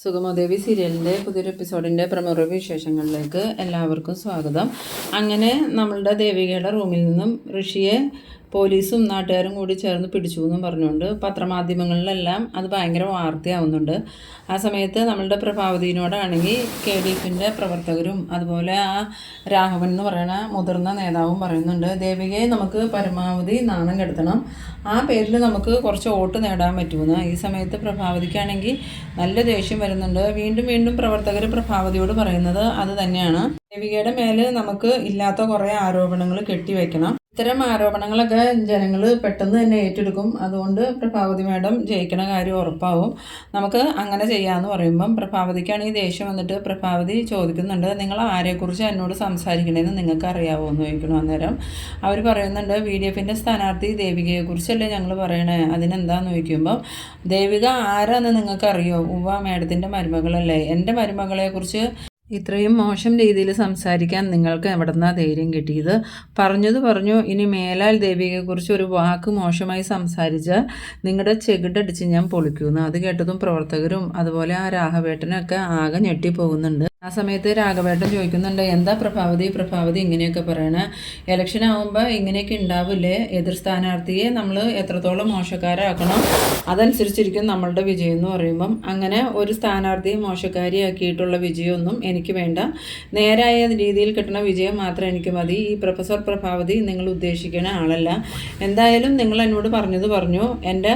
സുഗമദേവി സീരിയലിൻ്റെ പുതിയൊരു എപ്പിസോഡിൻ്റെ പ്രമുഖ വിശേഷങ്ങളിലേക്ക് എല്ലാവർക്കും സ്വാഗതം. അങ്ങനെ നമ്മളുടെ ദേവികയുടെ റൂമിൽ നിന്നും ഋഷിയെ പോലീസും നാട്ടുകാരും കൂടി ചേർന്ന് പിടിച്ചു എന്നും പറഞ്ഞുകൊണ്ട് പത്രമാധ്യമങ്ങളിലെല്ലാം അത് ഭയങ്കര വാർത്തയാവുന്നുണ്ട്. ആ സമയത്ത് നമ്മളുടെ പ്രഭാവതിനോടാണെങ്കിൽ KDFിൻ്റെ പ്രവർത്തകരും അതുപോലെ ആ രാഘവൻ എന്ന് പറയുന്ന മുതിർന്ന നേതാവും പറയുന്നുണ്ട്, ദേവികയെ നമുക്ക് പരമാവധി നാണം കെടുത്തണം, ആ പേരിൽ നമുക്ക് കുറച്ച് വോട്ട് നേടാൻ പറ്റുമെന്ന്. ഈ സമയത്ത് പ്രഭാവതിക്കാണെങ്കിൽ നല്ല ദേഷ്യം വരുന്നുണ്ട്. വീണ്ടും വീണ്ടും പ്രവർത്തകർ പ്രഭാവതിയോട് പറയുന്നത് അത് തന്നെയാണ്, ദേവികയുടെ മേൽ നമുക്ക് ഇല്ലാത്ത കുറേ ആരോപണങ്ങൾ കെട്ടിവെക്കണം. ഇത്തരം ആരോപണങ്ങളൊക്കെ ജനങ്ങൾ പെട്ടെന്ന് തന്നെ ഏറ്റെടുക്കും. അതുകൊണ്ട് പ്രഭാവതി മാഡം ജയിക്കണ കാര്യം ഉറപ്പാവും, നമുക്ക് അങ്ങനെ ചെയ്യാമെന്ന് പറയുമ്പം പ്രഭാവതിക്കാണെങ്കിൽ ദേഷ്യം വന്നിട്ട് പ്രഭാവതി ചോദിക്കുന്നുണ്ട്, നിങ്ങൾ ആരെക്കുറിച്ച് എന്നോട് സംസാരിക്കണേന്ന് നിങ്ങൾക്ക് അറിയാമോ എന്ന് ചോദിക്കണം. അന്നേരം അവർ പറയുന്നുണ്ട്, VDFിൻ്റെ സ്ഥാനാർത്ഥി ദേവികയെക്കുറിച്ചല്ലേ ഞങ്ങൾ പറയണേ, അതിനെന്താന്ന് ചോദിക്കുമ്പം ദേവിക ആരാന്ന് നിങ്ങൾക്ക് അറിയോ? ഉവ്വ, മാഡത്തിൻ്റെ മരുമകളല്ലേ. എൻ്റെ മരുമകളെക്കുറിച്ച് ഇത്രയും മോശം രീതിയിൽ സംസാരിക്കാൻ നിങ്ങൾക്ക് എവിടെന്നാ ധൈര്യം കിട്ടിയത്? പറഞ്ഞു. ഇനി മേലാൽ ദേവികയെക്കുറിച്ച് ഒരു വാക്ക് മോശമായി സംസാരിച്ചാൽ നിങ്ങളുടെ ചെകിടടിച്ച് ഞാൻ പൊളിക്കുന്നു. അത് കേട്ടതും പ്രവർത്തകരും അതുപോലെ ആ രാഘവേട്ടനൊക്കെ ആകെ ഞെട്ടിപ്പോകുന്നുണ്ട്. ആ സമയത്ത് രാഘവേട്ടൻ ചോദിക്കുന്നുണ്ട്, എന്താ പ്രഭാവതി ഇങ്ങനെയൊക്കെ പറയണേ? ഇലക്ഷൻ ആകുമ്പോൾ ഇങ്ങനെയൊക്കെ ഉണ്ടാവില്ലേ? എതിർ സ്ഥാനാർത്ഥിയെ നമ്മൾ എത്രത്തോളം മോശക്കാരാക്കണം അതനുസരിച്ചിരിക്കും നമ്മളുടെ വിജയം എന്ന് പറയുമ്പം, അങ്ങനെ ഒരു സ്ഥാനാർത്ഥിയെ മോശക്കാരിയാക്കിയിട്ടുള്ള വിജയമൊന്നും എനിക്ക് വേണ്ട, നേരായ രീതിയിൽ കിട്ടുന്ന വിജയം മാത്രം എനിക്ക് മതി. ഈ പ്രൊഫസർ പ്രഭാവതി നിങ്ങൾ ഉദ്ദേശിക്കുന്ന ആളല്ല. എന്തായാലും നിങ്ങൾ എന്നോട് പറഞ്ഞു, എൻ്റെ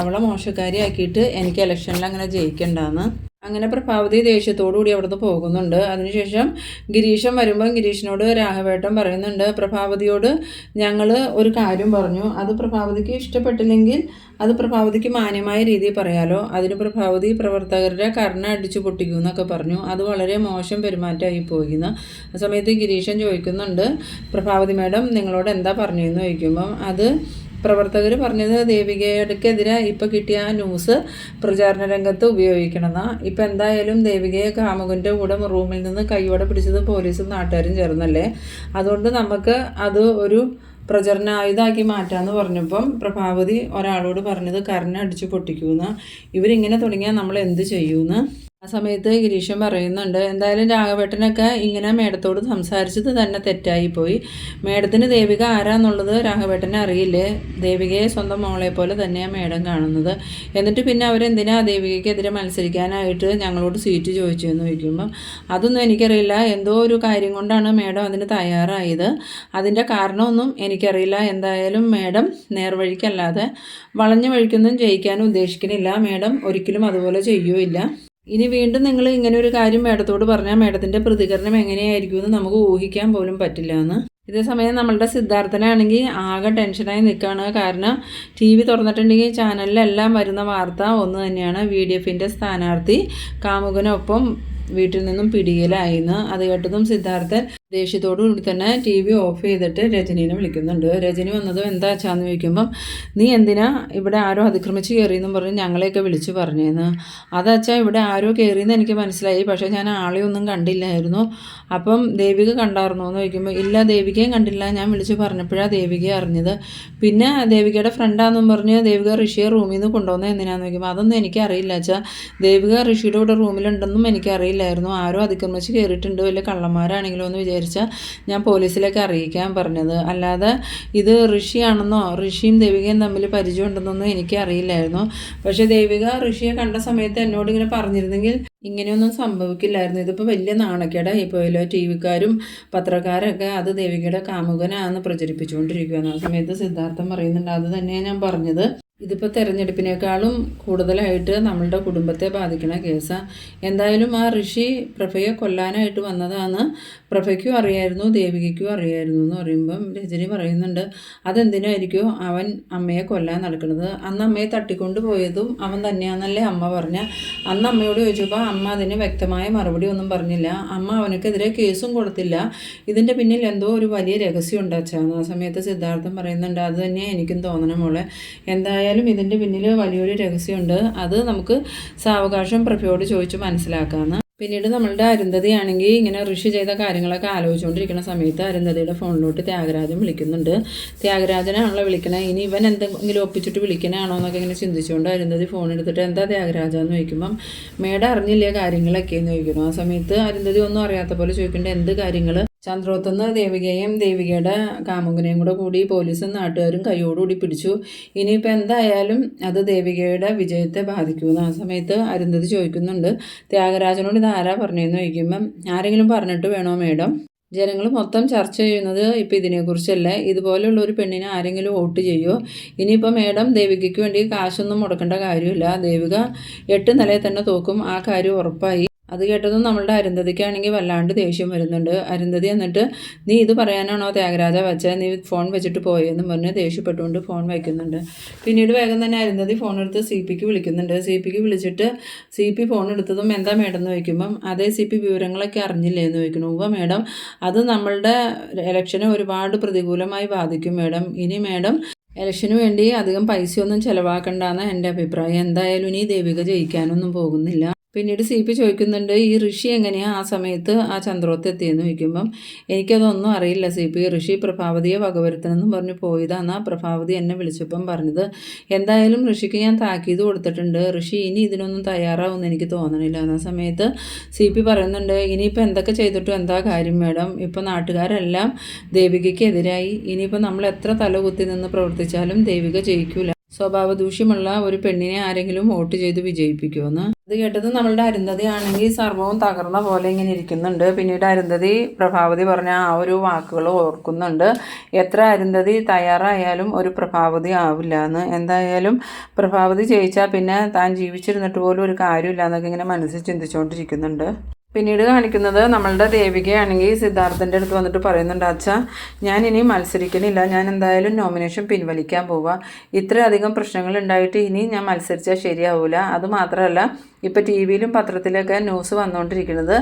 അവളെ മോശക്കാരിയാക്കിയിട്ട് എനിക്ക് ഇലക്ഷനിൽ അങ്ങനെ ജയിക്കണ്ടെന്ന്. അങ്ങനെ പ്രഭാവതി ദേഷ്യത്തോടുകൂടി അവിടുന്ന് പോകുന്നുണ്ട്. അതിനുശേഷം ഗിരീശൻ വരുമ്പം ഗിരീഷിനോട് രാഘവേട്ടൻ പറയുന്നുണ്ട്, പ്രഭാവതിയോട് ഞങ്ങൾ ഒരു കാര്യം പറഞ്ഞു, അത് പ്രഭാവതിക്ക് ഇഷ്ടപ്പെട്ടില്ലെങ്കിൽ അത് പ്രഭാവതിക്ക് മാന്യമായ രീതിയിൽ പറയാലോ, അതിന് പ്രഭാവതി പ്രവർത്തകരുടെ കർണ അടിച്ചു പൊട്ടിക്കുമെന്നൊക്കെ പറഞ്ഞു. അത് വളരെ മോശം പെരുമാറ്റമായി പോയിന്ന്. ആ സമയത്ത് ഗിരീശൻ ചോദിക്കുന്നുണ്ട്, പ്രഭാവതി മാഡം നിങ്ങളോട് എന്താ പറഞ്ഞതെന്ന് ചോദിക്കുമ്പം അത് പ്രവർത്തകർ പറഞ്ഞത് ദേവികയ്ക്കെതിരെ ഇപ്പോൾ കിട്ടിയ ആ ന്യൂസ് പ്രചാരണ രംഗത്ത് ഉപയോഗിക്കണമെന്നാണ്. ഇപ്പം എന്തായാലും ദേവികയെ കാമുകൻ്റെ കൂടെ റൂമിൽ നിന്ന് കൈയോടെ പിടിച്ചത് പോലീസും നാട്ടുകാരും ചേർന്നല്ലേ, അതുകൊണ്ട് നമുക്ക് അത് ഒരു പ്രചരണ ആയുധമാക്കി മാറ്റാമെന്ന് പറഞ്ഞപ്പം പ്രഭാവതി ഒരാളോട് പറഞ്ഞത് കർണ അടിച്ച് പൊട്ടിക്കുമെന്ന്. ഇവരിങ്ങനെ തുടങ്ങിയാൽ നമ്മൾ എന്ത് ചെയ്യുമെന്ന്. ആ സമയത്ത് ഗിരീശൻ പറയുന്നുണ്ട്, എന്തായാലും രാഘവേട്ടനൊക്കെ ഇങ്ങനെ മേഡത്തോട് സംസാരിച്ചത് തന്നെ തെറ്റായിപ്പോയി. മേഡത്തിന് ദേവിക ആരാന്നുള്ളത് രാഘവേട്ടനെ അറിയില്ലേ? ദേവികയെ സ്വന്തം മോളെ പോലെ തന്നെയാണ് മേഡം കാണുന്നത്. എന്നിട്ട് പിന്നെ അവരെന്തിനാ ദേവികയ്ക്കെതിരെ മത്സരിക്കാനായിട്ട് ഞങ്ങളോട് സീറ്റ് ചോദിച്ചതെന്ന് ചോദിക്കുമ്പം, അതൊന്നും എനിക്കറിയില്ല, എന്തോ ഒരു കാര്യം കൊണ്ടാണ് മേഡം അതിന് തയ്യാറായത്, അതിൻ്റെ കാരണമൊന്നും എനിക്കറിയില്ല. എന്തായാലും മേഡം നേർവഴിക്കല്ലാതെ വളഞ്ഞ വഴിക്കൊന്നും ജയിക്കാനും ഉദ്ദേശിക്കുന്നില്ല. മേഡം ഒരിക്കലും അതുപോലെ ചെയ്യുകയില്ല. ഇനി വീണ്ടും നിങ്ങൾ ഇങ്ങനെ ഒരു കാര്യം മേഡത്തോട് പറഞ്ഞാൽ മേഡത്തിൻ്റെ പ്രതികരണം എങ്ങനെയായിരിക്കുമെന്ന് നമുക്ക് ഊഹിക്കാൻ പോലും പറ്റില്ല എന്ന്. ഇതേസമയം നമ്മളുടെ സിദ്ധാർത്ഥനാണെങ്കിൽ ആകെ ടെൻഷനായി നിൽക്കുകയാണ്. കാരണം TV തുറന്നിട്ടുണ്ടെങ്കിൽ ചാനലിലെല്ലാം വരുന്ന വാർത്ത ഒന്ന് തന്നെയാണ്, VDFിൻ്റെ സ്ഥാനാർത്ഥി കാമുകനൊപ്പം വീട്ടിൽ നിന്നും പിടിയിലായിന്ന്. അത് കേട്ടതും സിദ്ധാർത്ഥൻ ദേഷ്യത്തോടുകൂടി തന്നെ TV ഓഫ് ചെയ്തിട്ട് രജനീനെ വിളിക്കുന്നുണ്ട്. രജനി വന്നതും എന്താ വെച്ചാന്ന് ചോദിക്കുമ്പം, നീ എന്തിനാ ഇവിടെ ആരോ അതിക്രമിച്ച് കയറിയെന്നും പറഞ്ഞ് ഞങ്ങളെയൊക്കെ വിളിച്ച് പറഞ്ഞേന്ന്. അതാച്ചാ ഇവിടെ ആരോ കയറിയെന്ന് എനിക്ക് മനസ്സിലായി, പക്ഷേ ഞാൻ ആളെ ഒന്നും കണ്ടില്ലായിരുന്നു. അപ്പം ദേവിക കണ്ടായിരുന്നോ എന്ന് ചോദിക്കുമ്പോൾ, ഇല്ല ദേവികയും കണ്ടില്ല, ഞാൻ വിളിച്ച് പറഞ്ഞപ്പോഴാണ് ദേവികയെ അറിഞ്ഞത്. പിന്നെ ദേവികയുടെ ഫ്രണ്ടാണെന്നും പറഞ്ഞ് ദേവിക ഋഷിയെ റൂമിൽ നിന്ന് കൊണ്ടുവന്നത് എന്തിനാന്ന് ചോദിക്കുമ്പോൾ, അതൊന്നും എനിക്കറിയില്ല അച്ഛാ, ദേവിക ഋഷിയുടെ കൂടെ റൂമിലുണ്ടെന്നും എനിക്കറിയില്ലായിരുന്നു. ആരോ അതിക്രമിച്ച് കയറിയിട്ടുണ്ട്, വലിയ കള്ളന്മാരാണെങ്കിലോ എന്ന് വിചാരിച്ചാൽ ഞാൻ പോലീസിലേക്ക് അറിയിക്കാൻ പറഞ്ഞത്. അല്ലാതെ ഇത് ഋഷിയാണെന്നോ ഋഷിയും ദേവികയും തമ്മിൽ പരിചയം ഉണ്ടെന്നൊന്നും എനിക്ക് അറിയില്ലായിരുന്നു. പക്ഷേ ദേവിക ഋഷിയെ കണ്ട സമയത്ത് എന്നോട് ഇങ്ങനെ പറഞ്ഞിരുന്നെങ്കിൽ ഇങ്ങനെയൊന്നും സംഭവിക്കില്ലായിരുന്നു. ഇതിപ്പോൾ വലിയ നാണക്കേടായി പോയല്ലോ. TVക്കാരും പത്രക്കാരൊക്കെ അത് ദേവികയുടെ കാമുകനാണെന്ന് പ്രചരിപ്പിച്ചുകൊണ്ടിരിക്കുകയാണ്. ആ സമയത്ത് സിദ്ധാർത്ഥൻ പറയുന്നുണ്ട്, അത് തന്നെയാണ് ഞാൻ പറഞ്ഞത്, ഇതിപ്പോൾ തെരഞ്ഞെടുപ്പിനേക്കാളും കൂടുതലായിട്ട് നമ്മളുടെ കുടുംബത്തെ ബാധിക്കുന്ന കേസാണ്. എന്തായാലും ആ ഋഷി പ്രഭയെ കൊല്ലാനായിട്ട് വന്നതാണ്, പ്രഭയ്ക്കും അറിയായിരുന്നു ദേവികയ്ക്കും അറിയായിരുന്നു എന്ന് പറയുമ്പം രജനി പറയുന്നുണ്ട്, അതെന്തിനായിരിക്കും അവൻ അമ്മയെ കൊല്ലാൻ നടക്കുന്നത്? അന്ന് അമ്മയെ തട്ടിക്കൊണ്ട് പോയതും അവൻ തന്നെയാണെന്നല്ലേ അമ്മ പറഞ്ഞ. അന്ന് അമ്മയോട് ചോദിച്ചപ്പോൾ അമ്മ അതിന് വ്യക്തമായ മറുപടി ഒന്നും പറഞ്ഞില്ല. അമ്മ അവനക്കെതിരെ കേസും കൊടുത്തില്ല. ഇതിൻ്റെ പിന്നിൽ എന്തോ ഒരു വലിയ രഹസ്യം ഉണ്ടാച്ചാന്ന്. ആ സമയത്ത് സിദ്ധാർത്ഥൻ പറയുന്നുണ്ട്, അത് തന്നെയാണ് എനിക്കും തോന്നണം മോളെ. എന്തായാലും ഇതിൻ്റെ പിന്നിൽ വലിയൊരു രഹസ്യമുണ്ട്, അത് നമുക്ക് സാവകാശം പ്രഭയോട് ചോദിച്ച് മനസ്സിലാക്കാമെന്ന്. പിന്നീട് നമ്മളുടെ അരുന്ധതി ആണെങ്കിൽ ഇങ്ങനെ ഋഷി ചെയ്ത കാര്യങ്ങളൊക്കെ ആലോചിച്ചുകൊണ്ടിരിക്കുന്ന സമയത്ത് അരുന്ധതിയുടെ ഫോണിലോട്ട് ത്യാഗരാജൻ വിളിക്കുന്നുണ്ട്. ത്യാഗരാജനാണല്ലോ വിളിക്കണേ, ഇനി ഇവൻ എന്തെങ്കിലും ഒപ്പിച്ചിട്ട് വിളിക്കണാണോ എന്നൊക്കെ ഇങ്ങനെ ചിന്തിച്ചുകൊണ്ട് അരുന്ധതി ഫോൺ എടുത്തിട്ട് എന്താ ത്യാഗരാജ എന്ന് ചോദിക്കുമ്പം മേഡം അറിഞ്ഞില്ലേ കാര്യങ്ങളൊക്കെ എന്ന് ചോദിക്കുന്നു. ആ സമയത്ത് അരുന്ധതി ഒന്നും അറിയാത്ത പോലെ ചോദിക്കേണ്ട എന്ത് കാര്യങ്ങൾ. ചന്ദ്രോത്തുനിന്ന് ദേവികയും ദേവികയുടെ കാമുകനെയും കൂടി പോലീസും നാട്ടുകാരും കൈയോടുകൂടി പിടിച്ചു. ഇനിയിപ്പോൾ എന്തായാലും അത് ദേവികയുടെ വിജയത്തെ ബാധിക്കുമെന്ന് ആ സമയത്ത് അരുന്ധതി ചോദിക്കുന്നുണ്ട്. ത്യാഗരാജനോട് ഇത് ആരാ പറഞ്ഞതെന്ന് ചോദിക്കുമ്പം ആരെങ്കിലും പറഞ്ഞിട്ട് വേണോ മേഡം? ജനങ്ങൾ മൊത്തം ചർച്ച ചെയ്യുന്നത് ഇപ്പം ഇതിനെക്കുറിച്ചല്ല. ഇതുപോലെയുള്ള ഒരു പെണ്ണിനെ ആരെങ്കിലും വോട്ട് ചെയ്യുമോ? ഇനിയിപ്പോൾ മേഡം ദേവികയ്ക്ക് വേണ്ടി കാശൊന്നും മുടക്കേണ്ട കാര്യമില്ല. ദേവിക 8 നിലയിൽ തന്നെ തോക്കും, ആ കാര്യം ഉറപ്പായി. അത് കേട്ടതും നമ്മളുടെ അരുന്ധതിക്കാണെങ്കിൽ വല്ലാണ്ട് ദേഷ്യം വരുന്നുണ്ട്. അരുന്ധതി എന്നിട്ട് നീ ഇത് പറയാനാണോ ത്യാഗരാജ വെച്ചാൽ നീ ഫോൺ വെച്ചിട്ട് പോയെന്ന് പറഞ്ഞ് ദേഷ്യപ്പെട്ടുകൊണ്ട് ഫോൺ വയ്ക്കുന്നുണ്ട്. പിന്നീട് വേഗം തന്നെ അരുന്ധതി ഫോൺ എടുത്ത് CPക്ക് വിളിക്കുന്നുണ്ട്. CPക്ക് വിളിച്ചിട്ട് CP ഫോൺ എടുത്തതും എന്താ മേഡം എന്ന് ചോദിക്കുമ്പം അതേ CP വിവരങ്ങളൊക്കെ അറിഞ്ഞില്ലേ എന്ന് ചോദിക്കുന്നു. മേഡം അത് നമ്മളുടെ ഇലക്ഷനെ ഒരുപാട് പ്രതികൂലമായി ബാധിക്കും മേഡം. ഇനി മേഡം ഇലക്ഷന് വേണ്ടി അധികം പൈസയൊന്നും ചിലവാക്കണ്ടെന്ന് എൻ്റെ അഭിപ്രായം. എന്തായാലും ഇനി ദേവിക ജയിക്കാനൊന്നും പോകുന്നില്ല. പിന്നീട് CP ചോദിക്കുന്നുണ്ട് ഈ ഋഷി എങ്ങനെയാണ് ആ സമയത്ത് ആ ചന്ദ്രോത്ത് എത്തിയെന്ന് ചോദിക്കുമ്പം എനിക്കതൊന്നും അറിയില്ല CP. ഋഷി പ്രഭാവതിയെ വകവരുത്തണമെന്ന് പറഞ്ഞ് പോയതാണ്. പ്രഭാവതി എന്നെ വിളിച്ചപ്പം പറഞ്ഞത്. എന്തായാലും ഋഷിക്ക് ഞാൻ താക്കീത് കൊടുത്തിട്ടുണ്ട്. ഋഷി ഇനി ഇതിനൊന്നും തയ്യാറാവുമെന്ന് എനിക്ക് തോന്നണില്ല. ആ സമയത്ത് CP പറയുന്നുണ്ട് ഇനിയിപ്പോൾ എന്തൊക്കെ ചെയ്തിട്ടും എന്താ കാര്യം മേഡം? ഇപ്പോൾ നാട്ടുകാരെല്ലാം ദേവികയ്ക്ക് എതിരായി. ഇനിയിപ്പോൾ നമ്മൾ എത്ര തലകുത്തി നിന്ന് പ്രവർത്തിച്ചാലും ദേവിക ജയിക്കൂല. സ്വഭാവദൂഷ്യമുള്ള ഒരു പെണ്ണിനെ ആരെങ്കിലും വോട്ട് ചെയ്ത് വിജയിപ്പിക്കുമെന്ന്. അത് കേട്ടത് നമ്മളുടെ അരുന്ധതി ആണെങ്കിൽ സർവവും തകർന്ന പോലെ ഇങ്ങനെ ഇരിക്കുന്നുണ്ട്. പിന്നീട് അരുന്ധതി പ്രഭാവതി പറഞ്ഞ ആ ഒരു വാക്കുകൾ ഓർക്കുന്നുണ്ട്. എത്ര അരുന്ധതി തയ്യാറായാലും ഒരു പ്രഭാവതി ആവില്ല എന്ന്. എന്തായാലും പ്രഭാവതി ജയിച്ചാൽ പിന്നെ താൻ ജീവിച്ചിരുന്നിട്ട് പോലും ഒരു കാര്യമില്ല എന്നൊക്കെ ഇങ്ങനെ മനസ്സിൽ ചിന്തിച്ചുകൊണ്ടിരിക്കുന്നുണ്ട്. പിന്നീട് കാണിക്കുന്നത് നമ്മളുടെ ദേവികയാണെങ്കിൽ സിദ്ധാർത്ഥൻ്റെ അടുത്ത് വന്നിട്ട് പറയുന്നുണ്ട് അച്ഛാ ഞാൻ ഇനി മത്സരിക്കണില്ല, ഞാൻ എന്തായാലും നോമിനേഷൻ പിൻവലിക്കാൻ പോവുക. ഇത്രയധികം പ്രശ്നങ്ങൾ ഉണ്ടായിട്ട് ഇനി ഞാൻ മത്സരിച്ചാൽ ശരിയാവില്ല. അതുമാത്രമല്ല ഇപ്പോൾ TVയിലും പത്രത്തിലൊക്കെ ന്യൂസ് വന്നുകൊണ്ടിരിക്കുന്നത്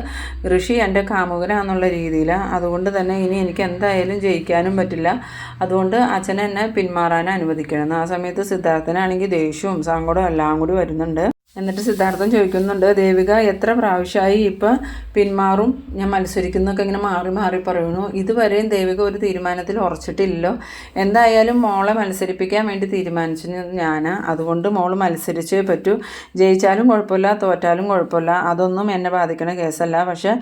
ഋഷി എൻ്റെ കാമുകനാന്നുള്ള രീതിയിലാണ്. അതുകൊണ്ട് തന്നെ ഇനി എനിക്ക് എന്തായാലും ജയിക്കാനും പറ്റില്ല. അതുകൊണ്ട് അച്ഛനെ എന്നെ പിന്മാറാൻ അനുവദിക്കണം. ആ സമയത്ത് സിദ്ധാർത്ഥനാണെങ്കിൽ ദേഷ്യവും സങ്കടവും എല്ലാം കൂടി വരുന്നുണ്ട്. എന്നിട്ട് സിദ്ധാർത്ഥൻ ചോദിക്കുന്നുണ്ട് ദേവിക എത്ര പ്രാവശ്യമായി ഇപ്പം പിന്മാറും ഞാൻ മത്സരിക്കുന്നൊക്കെ ഇങ്ങനെ മാറി മാറി പറയുന്നു. ഇതുവരെയും ദേവിക ഒരു തീരുമാനത്തിൽ ഉറച്ചിട്ടില്ലല്ലോ. എന്തായാലും മോളെ മത്സരിപ്പിക്കാൻ വേണ്ടി തീരുമാനിച്ചത് ഞാൻ. അതുകൊണ്ട് മോള് മത്സരിച്ചേ പറ്റൂ. ജയിച്ചാലും കുഴപ്പമില്ല, തോറ്റാലും കുഴപ്പമില്ല, അതൊന്നും എന്നെ ബാധിക്കണ കേസല്ല. പക്ഷേ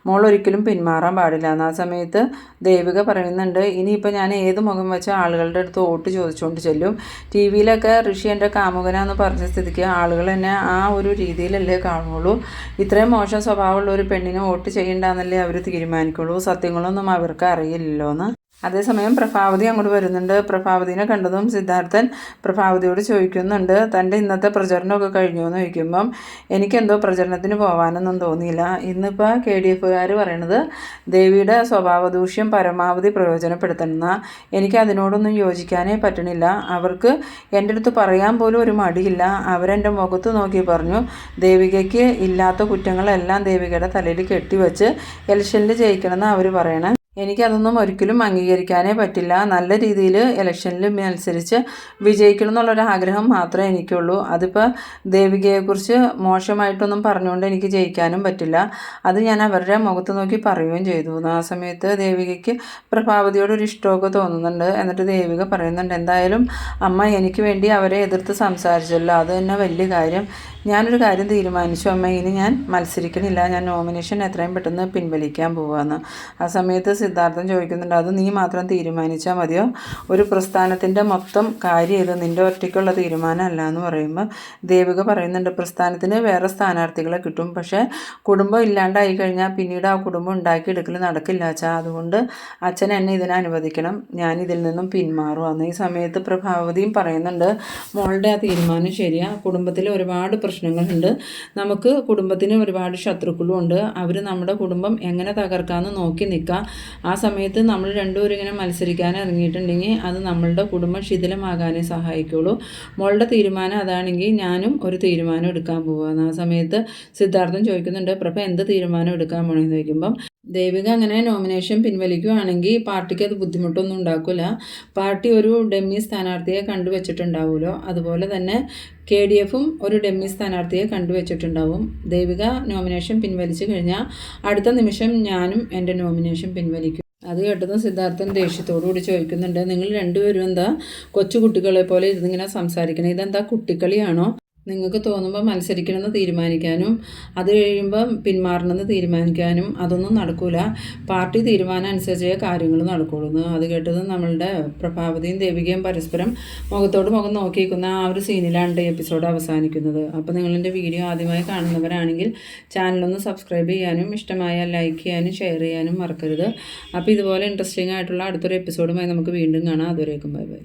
മോൾ ഒരിക്കലും പിന്മാറാൻ പാടില്ല. ആ സമയത്ത് ദേവിക പറയുന്നുണ്ട് ഇനിയിപ്പോൾ ഞാൻ ഏത് മുഖം വെച്ച ആളുകളുടെ അടുത്ത് വോട്ട് ചോദിച്ചുകൊണ്ട് ചെല്ലും. TVയിലൊക്കെ ഋഷി എൻ്റെ കാമുകനാന്ന് പറഞ്ഞ സ്ഥിതിക്ക് ആളുകൾ എന്നെ ആ ഒരു രീതിയിലല്ലേ കാണുള്ളൂ. ഇത്രയും മോശം സ്വഭാവമുള്ള ഒരു പെണ്ണിനെ വോട്ട് ചെയ്യണ്ടെന്നല്ലേ അവർ തീരുമാനിക്കുള്ളൂ. സത്യങ്ങളൊന്നും അവർക്ക് അറിയില്ലല്ലോ എന്ന്. അതേസമയം പ്രഭാവതി അങ്ങോട്ട് വരുന്നുണ്ട്. പ്രഭാവതിനെ കണ്ടതും സിദ്ധാർത്ഥൻ പ്രഭാവതിയോട് ചോദിക്കുന്നുണ്ട് തൻ്റെ ഇന്നത്തെ പ്രചരണമൊക്കെ കഴിഞ്ഞു എന്ന് ചോദിക്കുമ്പം എനിക്കെന്തോ പ്രചരണത്തിന് പോകാനൊന്നും തോന്നിയില്ല. ഇന്നിപ്പോൾ KDFകാർ പറയണത് ദേവിയുടെ സ്വഭാവദൂഷ്യം പരമാവധി പ്രയോജനപ്പെടുത്തണമെന്ന. എനിക്ക് അതിനോടൊന്നും യോജിക്കാനേ പറ്റണില്ല. അവർക്ക് എൻ്റെ അടുത്ത് പറയാൻ പോലും ഒരു മടിയില്ല. അവരെൻ്റെ മുഖത്ത് നോക്കി പറഞ്ഞു ദേവികയ്ക്ക് ഇല്ലാത്ത കുറ്റങ്ങളെല്ലാം ദേവികയുടെ തലയിൽ കെട്ടിവെച്ച് ഇലക്ഷനിൽ ജയിക്കണമെന്ന് അവർ പറയണേ. എനിക്കതൊന്നും ഒരിക്കലും അംഗീകരിക്കാനേ പറ്റില്ല. നല്ല രീതിയിൽ ഇലക്ഷനിൽ മത്സരിച്ച് വിജയിക്കണം എന്നുള്ളൊരാഗ്രഹം മാത്രമേ എനിക്കുള്ളൂ. അതിപ്പോൾ ദേവികയെക്കുറിച്ച് മോശമായിട്ടൊന്നും പറഞ്ഞുകൊണ്ട് എനിക്ക് ജയിക്കാനും പറ്റില്ല. അത് ഞാൻ അവരുടെ മുഖത്ത് നോക്കി പറയുകയും ചെയ്തു. ആ സമയത്ത് ദേവികയ്ക്ക് പ്രഭാവതിയോടൊരു ഇഷ്ടമൊക്കെ തോന്നുന്നുണ്ട്. എന്നിട്ട് ദേവിക പറയുന്നുണ്ട് എന്തായാലും അമ്മ എനിക്ക് വേണ്ടി അവരെ എതിർത്ത് സംസാരിച്ചല്ലോ, അത് തന്നെ വലിയ കാര്യം. ഞാനൊരു കാര്യം തീരുമാനിച്ചു അമ്മ, ഇനി ഞാൻ മത്സരിക്കണില്ല, ഞാൻ നോമിനേഷൻ എത്രയും പെട്ടെന്ന് പിൻവലിക്കാൻ പോവാന്ന്. ആ സമയത്ത് സിദ്ധാർത്ഥൻ ചോദിക്കുന്നുണ്ട് അത് നീ മാത്രം തീരുമാനിച്ചാൽ മതിയോ? ഒരു പ്രസ്ഥാനത്തിൻ്റെ മൊത്തം കാര്യം ഇത് നിൻ്റെ ഒറ്റയ്ക്കുള്ള തീരുമാനമല്ല എന്ന് പറയുമ്പോൾ ദേവിക പറയുന്നുണ്ട് പ്രസ്ഥാനത്തിന് വേറെ സ്ഥാനാർത്ഥികളെ കിട്ടും, പക്ഷേ കുടുംബം ഇല്ലാണ്ടായി കഴിഞ്ഞാൽ പിന്നീട് ആ കുടുംബം ഉണ്ടാക്കിയെടുക്കൽ നടക്കില്ല അച്ഛാ. അതുകൊണ്ട് അച്ഛൻ എന്നെ ഇതിനെ അനുവദിക്കണം, ഞാൻ ഇതിൽ നിന്നും പിന്മാറുവാന്ന്. ഈ സമയത്ത് പ്രഭാവതിയും പറയുന്നുണ്ട് മോളുടെ ആ തീരുമാനം ശരിയാണ്. കുടുംബത്തിൽ ഒരുപാട് പ്രശ്നങ്ങളുണ്ട്. നമുക്ക് കുടുംബത്തിന് ഒരുപാട് ശത്രുക്കളും ഉണ്ട്. അവർ നമ്മുടെ കുടുംബം എങ്ങനെ തകർക്കാമെന്ന് നോക്കി നിൽക്കുക. ആ സമയത്ത് നമ്മൾ രണ്ടുപേരും ഇങ്ങനെ മത്സരിക്കാൻ ഇറങ്ങിയിട്ടുണ്ടെങ്കിൽ അത് നമ്മളുടെ കുടുംബം ശിഥിലമാകാനേ സഹായിക്കുള്ളൂ. മോളുടെ തീരുമാനം അതാണെങ്കിൽ ഞാനും ഒരു തീരുമാനം എടുക്കാൻ പോവുകയാണ്. ആ സമയത്ത് സിദ്ധാർത്ഥൻ ചോദിക്കുന്നുണ്ട് പ്രഭ എന്ത് തീരുമാനം എടുക്കാൻ പോകണമെന്ന് ചോദിക്കുമ്പം ദേവിക അങ്ങനെ നോമിനേഷൻ പിൻവലിക്കുകയാണെങ്കിൽ പാർട്ടിക്ക് അത് ബുദ്ധിമുട്ടൊന്നും ഉണ്ടാക്കില്ല. പാർട്ടി ഒരു ഡമ്മി സ്ഥാനാർത്ഥിയെ കണ്ടുവച്ചിട്ടുണ്ടാവുമല്ലോ, അതുപോലെ തന്നെ KDFും ഒരു ഡെമ്മി സ്ഥാനാർത്ഥിയെ കണ്ടുവച്ചിട്ടുണ്ടാവും. ദേവിക നോമിനേഷൻ പിൻവലിച്ചു കഴിഞ്ഞാൽ അടുത്ത നിമിഷം ഞാനും എൻ്റെ നോമിനേഷൻ പിൻവലിക്കും. അത് കേട്ടതും സിദ്ധാർത്ഥൻ ദേഷ്യത്തോടുകൂടി ചോദിക്കുന്നുണ്ട്, നിങ്ങൾ രണ്ടുപേരും എന്താ കൊച്ചു കുട്ടികളെ പോലെ ഇരുന്നിങ്ങനെ സംസാരിക്കണം, ഇതെന്താ കുട്ടിക്കളിയാണോ? നിങ്ങൾക്ക് തോന്നുമ്പോൾ മത്സരിക്കണമെന്ന് തീരുമാനിക്കാനും അത് കഴിയുമ്പം പിന്മാറണമെന്ന് തീരുമാനിക്കാനും അതൊന്നും നടക്കൂല. പാർട്ടി തീരുമാനം അനുസരിച്ചേ കാര്യങ്ങൾ നടക്കുള്ളൂ. അത് കേട്ടത് നമ്മളുടെ പ്രഭാവതിയും ദേവികയും പരസ്പരം മുഖത്തോട് മുഖം നോക്കിയിരിക്കുന്ന ആ ഒരു സീനിലാണ് എപ്പിസോഡ് അവസാനിക്കുന്നത്. അപ്പോൾ നിങ്ങളെൻ്റെ വീഡിയോ ആദ്യമായി കാണുന്നവരാണെങ്കിൽ ചാനലൊന്ന് സബ്സ്ക്രൈബ് ചെയ്യാനും ഇഷ്ടമായാൽ ലൈക്ക് ചെയ്യാനും ഷെയർ ചെയ്യാനും മറക്കരുത്. അപ്പോൾ ഇതുപോലെ ഇൻട്രസ്റ്റിംഗ് ആയിട്ടുള്ള അടുത്തൊരു എപ്പിസോഡുമായി നമുക്ക് വീണ്ടും കാണാം. അതുവരേക്കും ബൈ ബൈ.